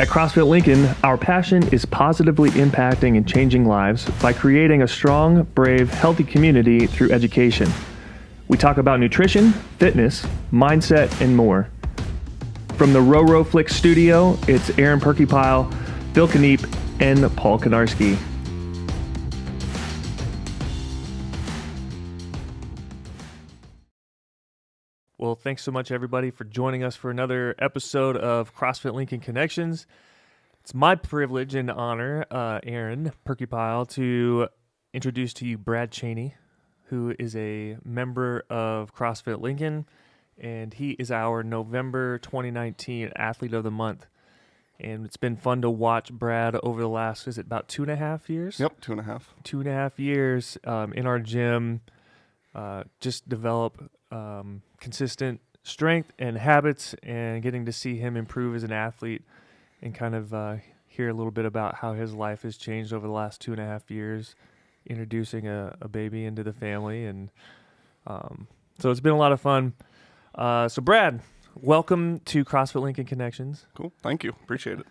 At CrossFit Lincoln, our passion is positively impacting and changing lives by creating a strong, brave, healthy community through education. We talk about nutrition, fitness, mindset, and more. From the Row Flick studio, it's Aaron Perkypile, Phil Kneep, and Paul Konarski. Well, thanks so much, everybody, for joining us for another episode of CrossFit Lincoln Connections. It's my privilege and honor, Aaron Perkypile, to introduce to you Brad Cheney, who is a member of CrossFit Lincoln, and he is our November 2019 Athlete of the Month. And it's been fun to watch Brad over the last, is it about 2.5 years? Yep, 2.5. 2.5 years in our gym, just develop consistent strength and habits, and getting to see him improve as an athlete and kind of hear a little bit about how his life has changed over the last 2.5 years, introducing a baby into the family. And so it's been a lot of fun. So Brad, welcome to CrossFit Lincoln Connections. Cool. Thank you. Appreciate it.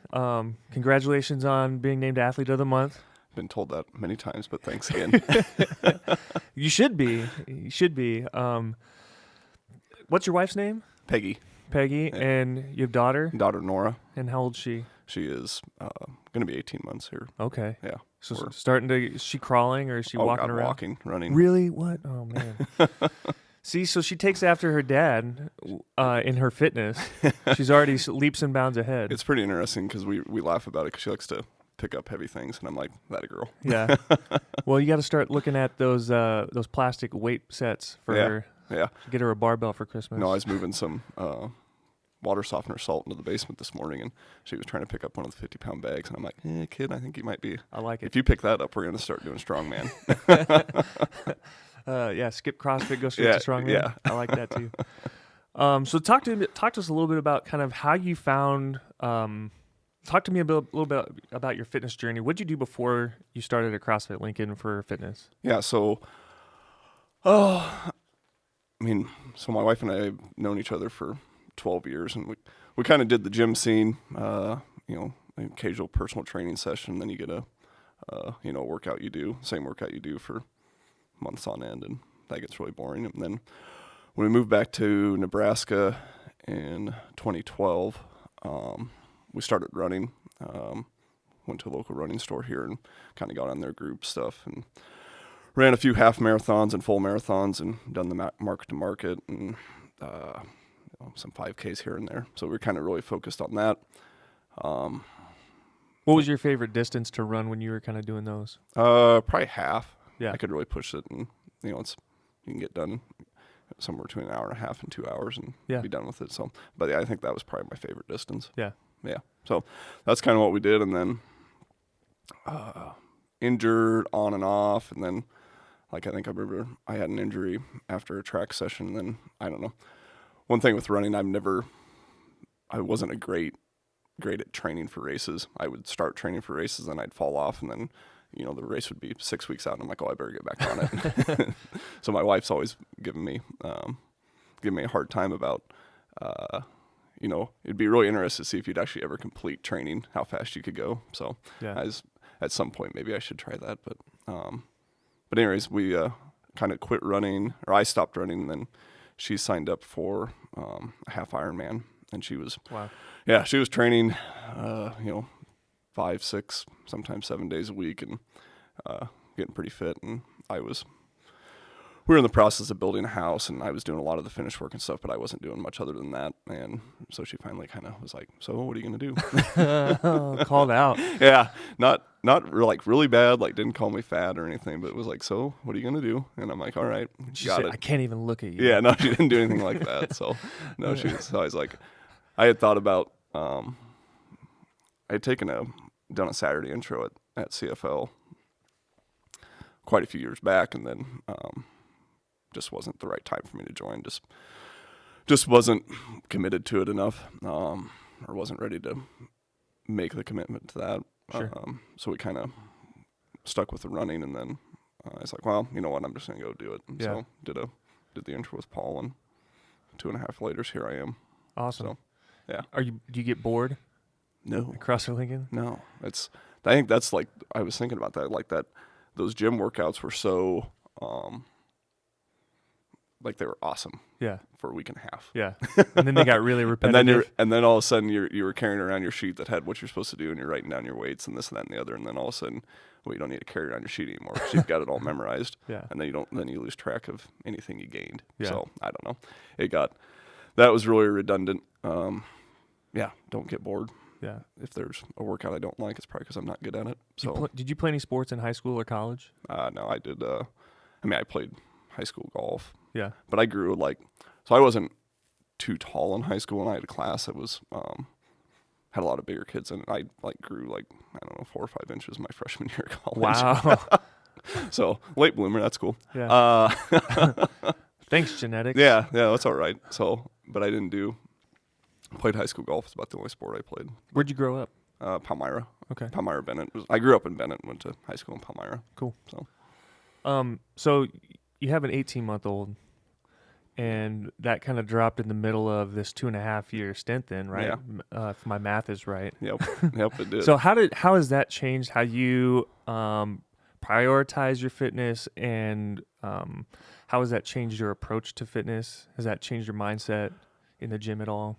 Congratulations on being named Athlete of the Month. Been told that many times, but thanks again. You should be. You should be. What's your wife's name? Peggy. Peggy. Yeah. And you have daughter? Daughter Nora. And how old is she? She is going to be 18 months here. Okay. Yeah. So is she crawling or is she walking around? Walking, running. Really? What? Oh, man. See, so she takes after her dad in her fitness. She's already leaps and bounds ahead. It's pretty interesting because we laugh about it because she likes to pick up heavy things, and I'm like, that a girl. Yeah. Well, you got to start looking at those plastic weight sets for her. Yeah. Get her a barbell for Christmas. No, I was moving some water softener salt into the basement this morning, and she was trying to pick up one of the 50-pound bags, and I'm like, kid, I think you might be. I like it. If you pick that up, we're going to start doing strongman. Skip CrossFit, go straight to strongman. Yeah. I like that too. So talk to us a little bit about kind of how you found. Talk to me a little bit about your fitness journey. What did you do before you started at CrossFit Lincoln for fitness? Yeah, so so my wife and I have known each other for 12 years, and we kind of did the gym scene, an occasional personal training session. Then you get a workout you do, same workout you do for months on end, and that gets really boring. And then when we moved back to Nebraska in 2012, we started running. Went to a local running store here and kind of got on their group stuff and ran a few half marathons and full marathons and done the market to market and some 5Ks here and there. So we were kind of really focused on that. What was your favorite distance to run when you were kind of doing those? Probably half. Yeah, I could really push it, and you can get done somewhere between an hour and a half and 2 hours and be done with it. So, but yeah, I think that was probably my favorite distance. Yeah. So that's kind of what we did, and then injured on and off, and then I think I remember I had an injury after a track session. And then I don't know. One thing with running, I wasn't great at training for races. I would start training for races, and I'd fall off, and then the race would be 6 weeks out, and I'm like, I better get back on it. So my wife's always giving me a hard time about. It'd be really interesting to see if you'd actually ever complete training, how fast you could go. So at some point, maybe I should try that. But anyways, we kind of quit running, or I stopped running, and then she signed up for a half Ironman, and she was, she was training, 5, 6, sometimes 7 days a week, and getting pretty fit. And we were in the process of building a house, and I was doing a lot of the finish work and stuff, but I wasn't doing much other than that. And so she finally kind of was like, so what are you going to do? Called out. Yeah. Not really bad, didn't call me fat or anything, but it was like, so what are you going to do? And I'm like, all right, got it. I can't even look at you. Yeah, no, she didn't do anything like that. So no, so I was like, I had thought about, I had done a Saturday intro at CFL quite a few years back, and then, just wasn't the right time for me to join. Just wasn't committed to it enough, or wasn't ready to make the commitment to that. Sure. So we kind of stuck with the running, and then I was like, well, you know what, I'm just gonna go do it. And so did the intro with Paul, and 2.5 later, here I am. Awesome. So, yeah. Do you get bored? No. across for Lincoln? No. I think that's like, I was thinking about that, like that, those gym workouts were so, like they were awesome Yeah. for a week and a half. Yeah. And then they got really And repetitive. then all of a sudden you were carrying around your sheet that had what you're supposed to do, and you're writing down your weights and this and that and the other, and then all of a sudden, well, you don't need to carry around your sheet anymore because you've got it all memorized. Yeah. And then you lose track of anything you gained. Yeah. So I don't know. That was really redundant. Yeah, don't get bored. Yeah. If there's a workout I don't like, it's probably because I'm not good at it. So Did you play any sports in high school or college? no, I did. I played high school golf. Yeah. But I grew so I wasn't too tall in high school, and I had a class that was had a lot of bigger kids, and I grew 4 or 5 inches my freshman year of college. Wow. So late bloomer, that's cool. Yeah. Thanks, genetics. Yeah, that's all right. So, but I played high school golf. It's about the only sport I played. Where'd you grow up? Palmyra. Okay. Palmyra Bennett. I grew up in Bennett and went to high school in Palmyra. Cool. So, so you have an 18-month-old, and that kind of dropped in the middle of this 2.5-year stint then, right? Yeah. If my math is right. Yep, it did. So how has that changed how you prioritize your fitness, and how has that changed your approach to fitness? Has that changed your mindset in the gym at all?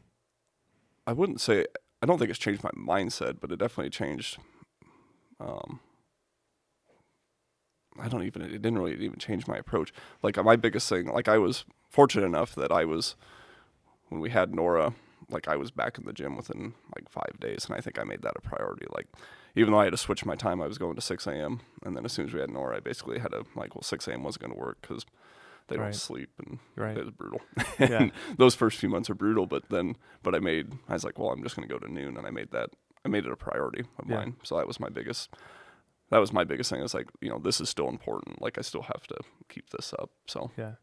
I don't think it's changed my mindset, but it definitely changed. It didn't really even change my approach. Like my biggest thing, like I was fortunate enough that when we had Nora, like I was back in the gym within like 5 days, and I think I made that a priority. Like even though I had to switch my time, I was going to 6 a.m. And then as soon as we had Nora, I basically had to 6 a.m. wasn't going to work because they don't sleep, and it was brutal. Yeah. And those first few months are brutal, but I was like, well, I'm just going to go to noon, and I made it a priority of mine. So that was my biggest thing. It's like, this is still important. Like I still have to keep this up. So yeah.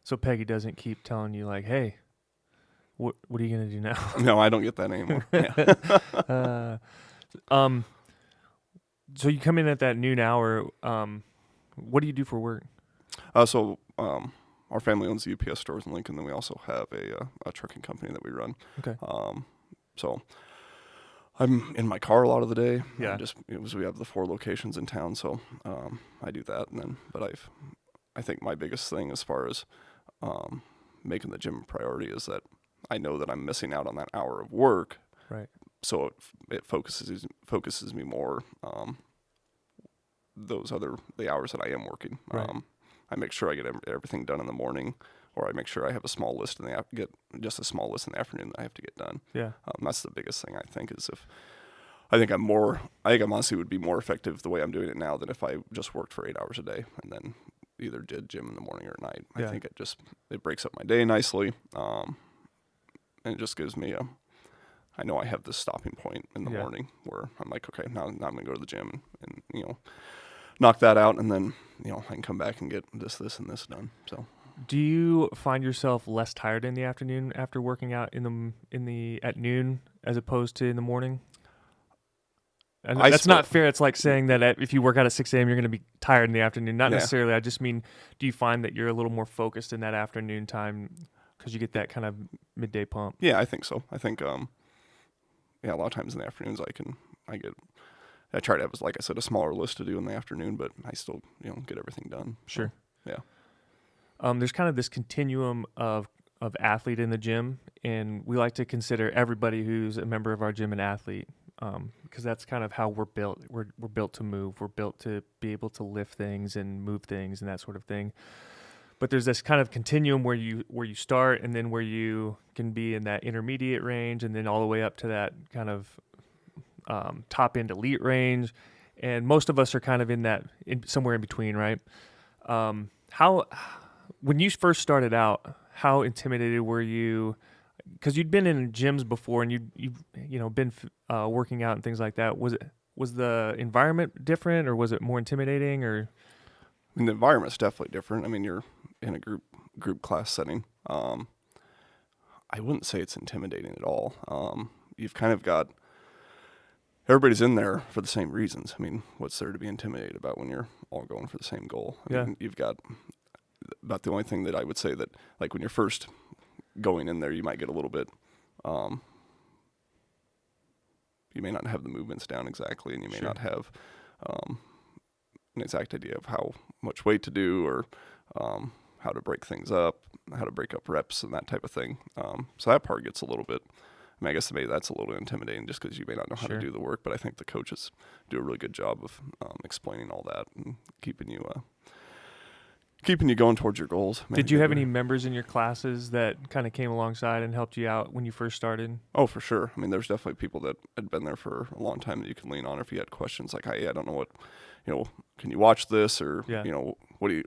So Peggy doesn't keep telling you like, hey, what are you gonna do now? No, I don't get that anymore. Yeah. So you come in at that noon hour. What do you do for work? Our family owns the UPS stores in Lincoln. Then we also have a trucking company that we run. Okay. So I'm in my car a lot of the day. Yeah. We have the 4 locations in town, so I do that. And then, but I think my biggest thing as far as making the gym a priority is that I know that I'm missing out on that hour of work. Right. So it focuses me more the hours that I am working. Right. I make sure I get everything done in the morning, or I make sure I have a small list get just a small list in the afternoon that I have to get done. Yeah. That's the biggest thing, I think, is I think I'm honestly would be more effective the way I'm doing it now than if I just worked for 8 hours a day and then either did gym in the morning or at night. Yeah. I think it breaks up my day nicely. And it just gives me I know I have this stopping point in the morning where I'm like, okay, now I'm going to go to the gym and knock that out, and then, I can come back and get this, and this done. So, do you find yourself less tired in the afternoon after working out at noon as opposed to in the morning? And that's not fair. It's like saying that if you work out at 6 a.m., you're going to be tired in the afternoon. Not necessarily. I just mean, do you find that you're a little more focused in that afternoon time because you get that kind of midday pump? Yeah, I think so. I think, a lot of times in the afternoons I try to have, like I said, a smaller list to do in the afternoon, but I still, get everything done. Sure. So, yeah. There's kind of this continuum of athlete in the gym, and we like to consider everybody who's a member of our gym an athlete, because that's kind of how we're built. We're built to move. We're built to be able to lift things and move things and that sort of thing. But there's this kind of continuum where you start, and then where you can be in that intermediate range, and then all the way up to that kind of top end elite range. And most of us are kind of somewhere in between, right? When you first started out, how intimidated were you? Because you'd been in gyms before, and you've been working out and things like that. Was the environment different, or was it more intimidating? Or I mean, the environment's definitely different. I mean, you're in a group class setting. I wouldn't say it's intimidating at all. You've kind of got everybody's in there for the same reasons. I mean, what's there to be intimidated about when you're all going for the same goal? I mean, you've got about the only thing that I would say that, like, when you're first going in there, you might get a little bit you may not have the movements down exactly, and you may Sure. not have an exact idea of how much weight to do, or how to break things up, how to break up reps and that type of thing. So that part gets a little bit, I mean, I guess maybe that's a little intimidating just because you may not know how Sure. to do the work, but I think the coaches do a really good job of explaining all that and keeping you going towards your goals. Did you have any members in your classes that kind of came alongside and helped you out when you first started? Oh, for sure. I mean, there's definitely people that had been there for a long time that you can lean on if you had questions like, hey, I don't know what, can you watch this? Or, Yeah. What do you,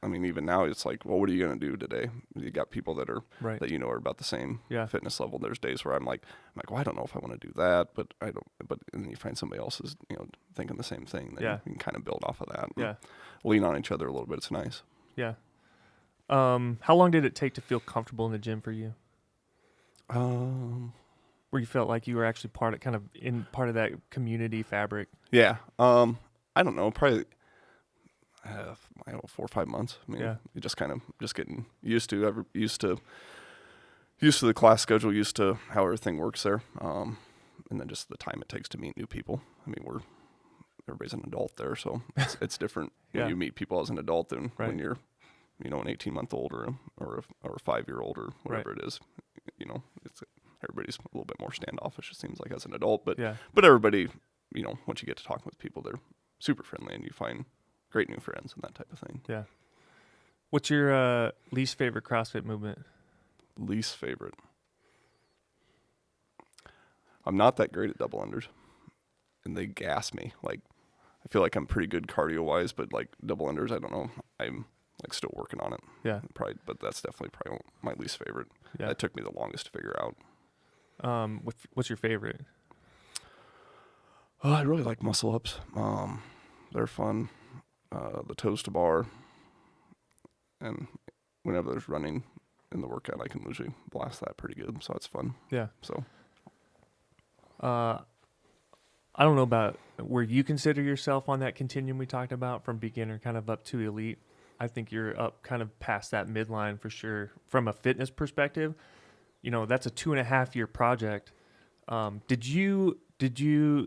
I mean, even now it's like, well, what are you going to do today? You got people that are, Right. that are about the same Yeah. fitness level. There's days where I'm like, well, I don't know if I want to do that, but I don't, and then you find somebody else is, thinking the same thing. Then Yeah. you can kind of build off of that. Yeah. Lean on each other a little bit. It's nice. Yeah. How long did it take to feel comfortable in the gym for you? Where you felt like you were actually part of that community fabric? Yeah. I don't know, probably 4 or 5 months. I mean, Yeah. you just kind of getting used to the class schedule, used to how everything works there. And then just the time it takes to meet new people. I mean, everybody's an adult there, so it's different Yeah. when you meet people as an adult than Right. when you're, an 18-month-old or a 5-year-old or whatever it is. It's everybody's a little bit more standoffish, it seems like, as an adult. But Yeah. but everybody, once you get to talking with people, they're super friendly and you find great new friends and that type of thing. Yeah. What's your least favorite CrossFit movement? Least favorite. I'm not that great at double unders, and they gas me. Like, I feel like I'm pretty good cardio wise, but like double unders, I don't know. I'm like still working on it. Yeah. But that's definitely probably my least favorite. Yeah. That took me the longest to figure out. What's your favorite? I really like muscle ups. They're fun. The toes to bar, and whenever there's running in the workout, I can usually blast that pretty good. So it's fun. Yeah. So I don't know about where you consider yourself on that continuum we talked about, from beginner kind of up to elite. I think you're up kind of past that midline for sure. From a fitness perspective, that's a 2.5-year project. Did you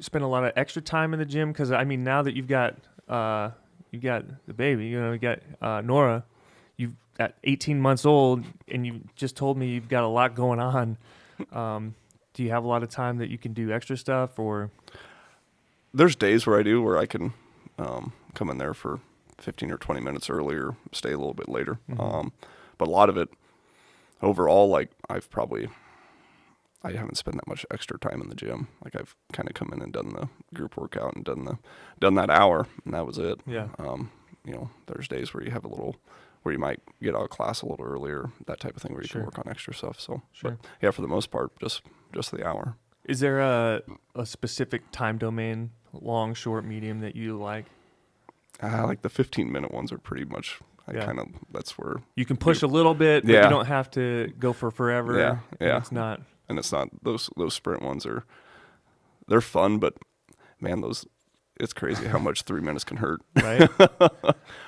spend a lot of extra time in the gym? Because I mean, now that you've got the baby, you got Nora, you've got 18 months old, and you just told me you've got a lot going on. Do you have a lot of time that you can do extra stuff, or? there's days where I can come in there for 15 or 20 minutes earlier, stay a little bit later. Mm-hmm. But a lot of it overall, like I haven't spent that much extra time in the gym. Like I've kind of come in and done the group workout and done that hour, and that was it. Yeah. There's days where you might get out of class a little earlier, that type of thing, where you Sure. can work on extra stuff. So, Sure. But yeah, for the most part, just the hour. Is there a specific time domain, long, short, medium, that you like? Like the 15-minute ones are pretty much. That's where You can push a little bit, but Yeah. you don't have to go for forever. Yeah, yeah. It's not. And it's not those sprint ones they're fun, but man, it's crazy how much 3 minutes can hurt. Right.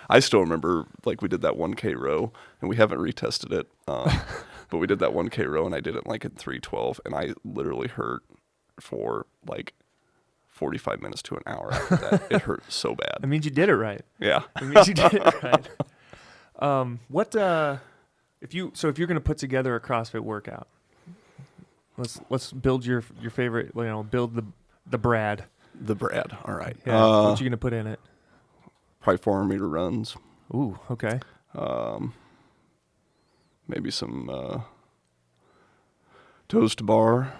I still remember, like, we did that 1K row, and we haven't retested it, but we did that 1K row, and I did it like in 3:12, and I literally hurt for like 45 minutes to an hour after that. It hurt so bad. That means you did it right. Yeah. It means you did it right. If you're going to put together a CrossFit workout, let's build your favorite. Build the Brad. The Brad. All right. Yeah. What you going to put in it? Probably 400-meter runs. Ooh. Okay. Maybe some toes to bar,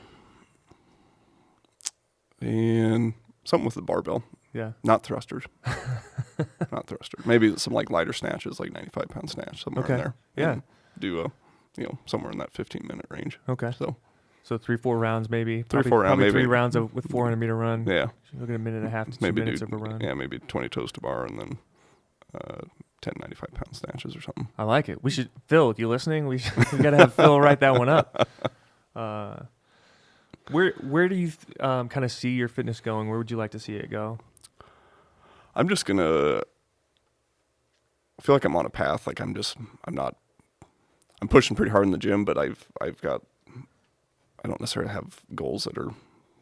and something with the barbell. Yeah. Not thrusters. Not thrusters. Maybe some like lighter snatches, like 95-pound snatch, somewhere in there. Yeah. And do somewhere in that 15-minute range. Okay. So 3-4 rounds maybe. 3 or 4 rounds, Probably maybe. 3 rounds with 400-meter run. yeah, Look at a minute and a half to 2 maybe minutes of a run. Yeah, maybe 20 toes to bar and then 10 95-pound snatches or something. I like it. We should, Phil, if you're listening, we got to have Phil write that one up. Where do you kind of see your fitness going? Where would you like to see it go? I'm just gonna. I feel like I'm on a path. Like I'm pushing pretty hard in the gym, but I've got. I don't necessarily have goals that are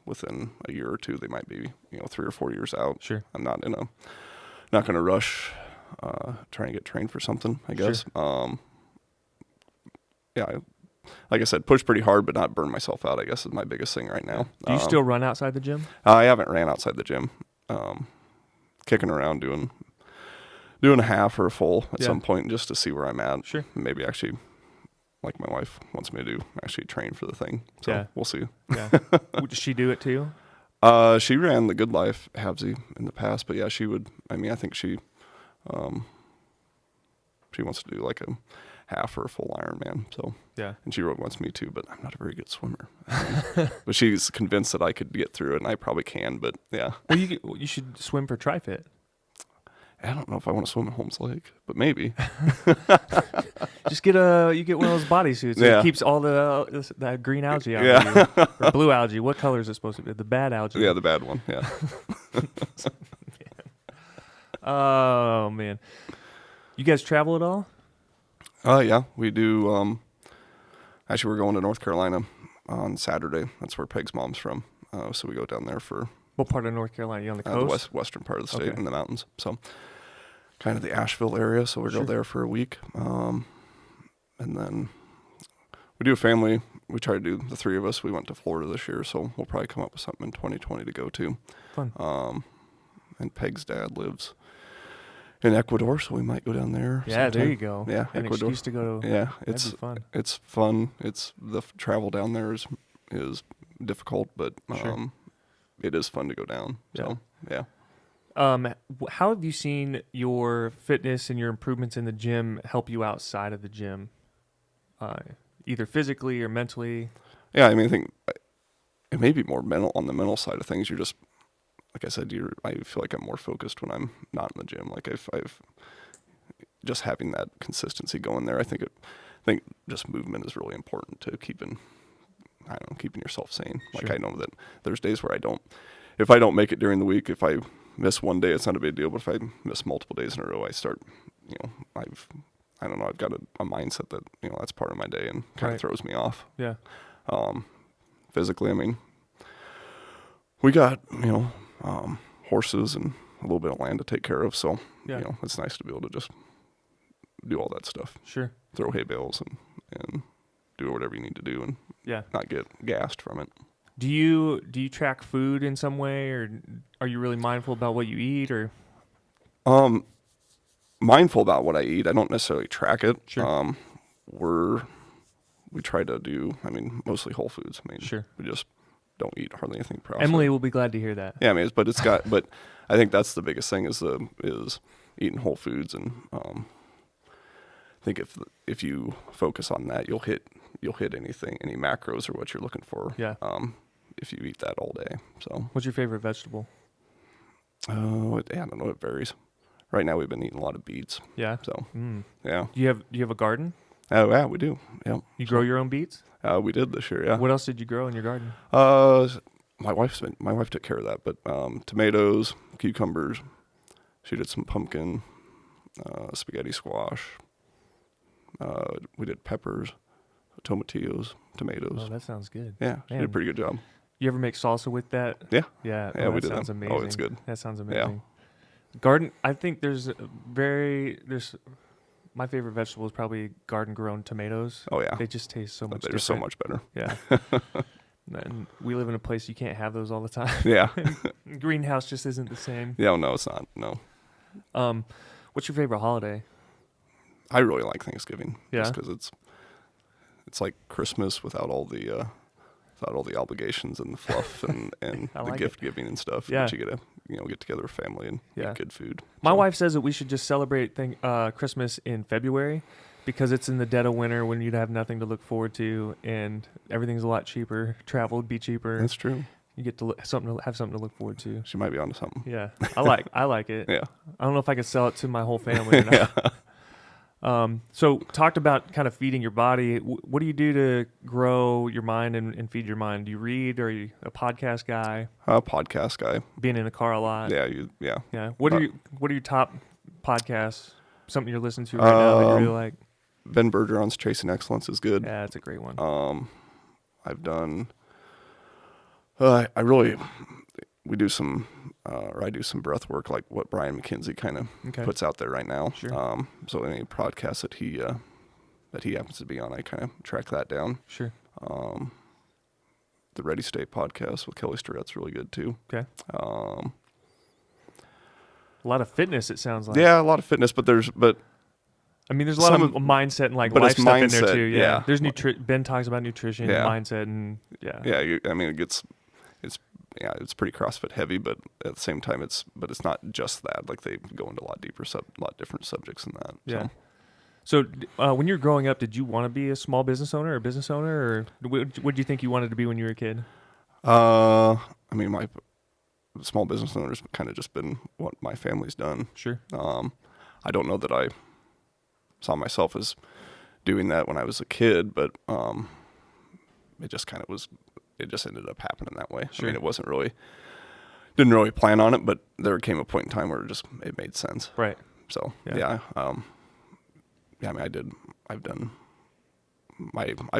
within a year or two. They might be 3 or 4 years out. Sure. I'm not going to rush try and get trained for something, I guess. Sure. Like I said, push pretty hard, but not burn myself out, I guess, is my biggest thing right now. Do you still run outside the gym? I haven't ran outside the gym. Kicking around doing a half or a full at some point just to see where I'm at. Sure. Maybe actually, like my wife wants me to do, actually train for the thing. So we'll see. Yeah. Would she do it too? She ran the Good Life Habsy in the past, but yeah, she would. I mean, I think she wants to do like a half or a full Ironman. So yeah, and she really wants me to, but I'm not a very good swimmer. But she's convinced that I could get through it, and I probably can. But yeah, well, you should swim for Tri-Fit. I don't know if I want to swim at Holmes Lake, but maybe. Just get one of those bodysuits. It keeps all that green algae out of you. Or blue algae. What color is it supposed to be? The bad algae. Yeah, the bad one. Yeah. Oh man, you guys travel at all? Yeah, we do. Actually, we're going to North Carolina on Saturday. That's where Peg's mom's from. So we go down there for. What part of North Carolina? You on the coast? The western part of the state in the mountains. So kind of the Asheville area. So we go there for a week. And then we do a family. We try to do the three of us. We went to Florida this year. So we'll probably come up with something in 2020 to go to. Fun. And Peg's dad lives in Ecuador. So we might go down there. Yeah, there you go. Yeah, An Ecuador. excuse to go. Yeah, it's fun. It's fun. It's the travel down there is difficult, but it is fun to go down. So, yeah. How have you seen your fitness and your improvements in the gym help you outside of the gym, either physically or mentally? Yeah, I mean, I think it may be more on the mental side of things. You're just, like I said, I feel like I'm more focused when I'm not in the gym. Like I've just having that consistency going there. I think just movement is really important to keeping yourself sane. Like I know that there's days where if I don't make it during the week, if I miss one day, it's not a big deal. But if I miss multiple days in a row, I start, I've got a mindset that, that's part of my day and kind of throws me off. Yeah. Physically, I mean, we got, horses and a little bit of land to take care of. So, it's nice to be able to just do all that stuff. Sure. Throw hay bales and do whatever you need to do and not get gassed from it. Do you track food in some way, or are you really mindful about what you eat, or? Mindful about what I eat. I don't necessarily track it. Sure. We try to do, mostly whole foods. We just don't eat hardly anything processed. Emily will be glad to hear that. Yeah, but I think that's the biggest thing is eating whole foods, and I think if you focus on that, you'll hit any macros or what you're looking for. Yeah. If you eat that all day. So. What's your favorite vegetable? I don't know. It varies. Right now we've been eating a lot of beets. Yeah. So. Yeah. Do you have a garden? Oh yeah, we do. Yeah. You grow your own beets? We did this year. Yeah. What else did you grow in your garden? My wife took care of that, but tomatoes, cucumbers. She did some pumpkin, spaghetti squash. We did peppers, tomatillos, tomatoes. Oh, that sounds good. Yeah, she did a pretty good job. You ever make salsa with that? Yeah. Yeah. Yeah, we did. Sounds amazing. Oh, it's good. That sounds amazing. Yeah. Garden. I think there's my favorite vegetable is probably garden grown tomatoes. Oh yeah. They just taste so much. They're different. so much better. Yeah. And we live in a place you can't have those all the time. Yeah. Greenhouse just isn't the same. Yeah, no, it's not. No. What's your favorite holiday? I really like Thanksgiving. Yeah. Just because it's like Christmas without all the obligations and the fluff and the gift giving and stuff. Yeah. But you get to get together with family and eat good food. My wife says that we should just celebrate Christmas in February because it's in the dead of winter when you'd have nothing to look forward to and everything's a lot cheaper. Travel would be cheaper. That's true. You get to have something to look forward to. She might be onto something. Yeah, I like it. Yeah. I don't know if I could sell it to my whole family or not. Yeah. So talked about kind of feeding your body. What do you do to grow your mind and feed your mind? Do you read? Or are you a podcast guy? Podcast guy. Being in the car a lot. Yeah. Yeah. What are your top podcasts? Something you're listening to right now that you really like? Ben Bergeron's Chasing Excellence is good. Yeah, that's a great one. I've done We do some, or I do some breath work, like what Brian McKenzie kind of puts out there right now. Sure. So any podcast that he happens to be on, I kind of track that down. Sure. The Ready State podcast with Kelly Starrett's really good too. Okay. A lot of fitness, it sounds like. Yeah, a lot of fitness, but there's a lot of mindset and like life stuff in there too. Yeah. There's Ben talks about nutrition, mindset, and it's pretty CrossFit heavy, but at the same time, it's not just that. Like they go into a lot deeper, lot different subjects than that. Yeah. So when you were growing up, did you want to be a small business owner or a business owner, or what did you think you wanted to be when you were a kid? My small business owner has kind of just been what my family's done. Sure. I don't know that I saw myself as doing that when I was a kid, but it just kind of was. It just ended up happening that way. Sure. I mean, didn't really plan on it, but there came a point in time where it made sense. Right. So I've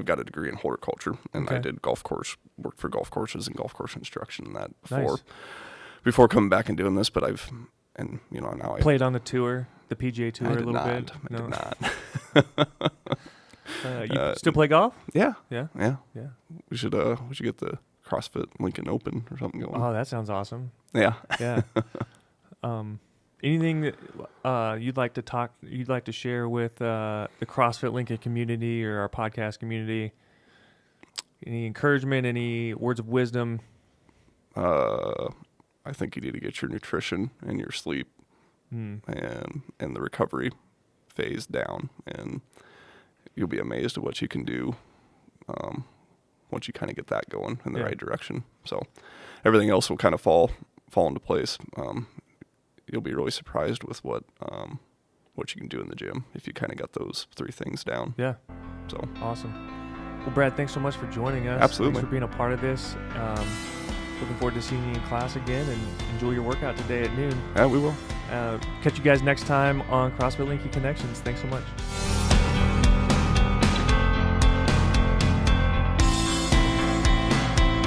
got a degree in horticulture, and I did worked for golf courses and golf course instruction and that before coming back and doing this. But now I played on the tour, the PGA Tour, a little bit. I did not. You still play golf? Yeah. Yeah. We should get the CrossFit Lincoln Open or something going. Oh, that sounds awesome. Yeah. Yeah. Anything that you'd like to share with the CrossFit Lincoln community or our podcast community? Any encouragement? Any words of wisdom? I think you need to get your nutrition and your sleep and the recovery phase down, and you'll be amazed at what you can do once you kind of get that going in the right direction. So everything else will kind of fall into place. You'll be really surprised with what you can do in the gym if you kind of got those 3 things down. Yeah. So awesome. Well, Brad, thanks so much for joining us. Absolutely. Thanks for being a part of this. Looking forward to seeing you in class again, and enjoy your workout today at noon. Yeah, we will. Catch you guys next time on CrossFit Lincoln Connections. Thanks so much.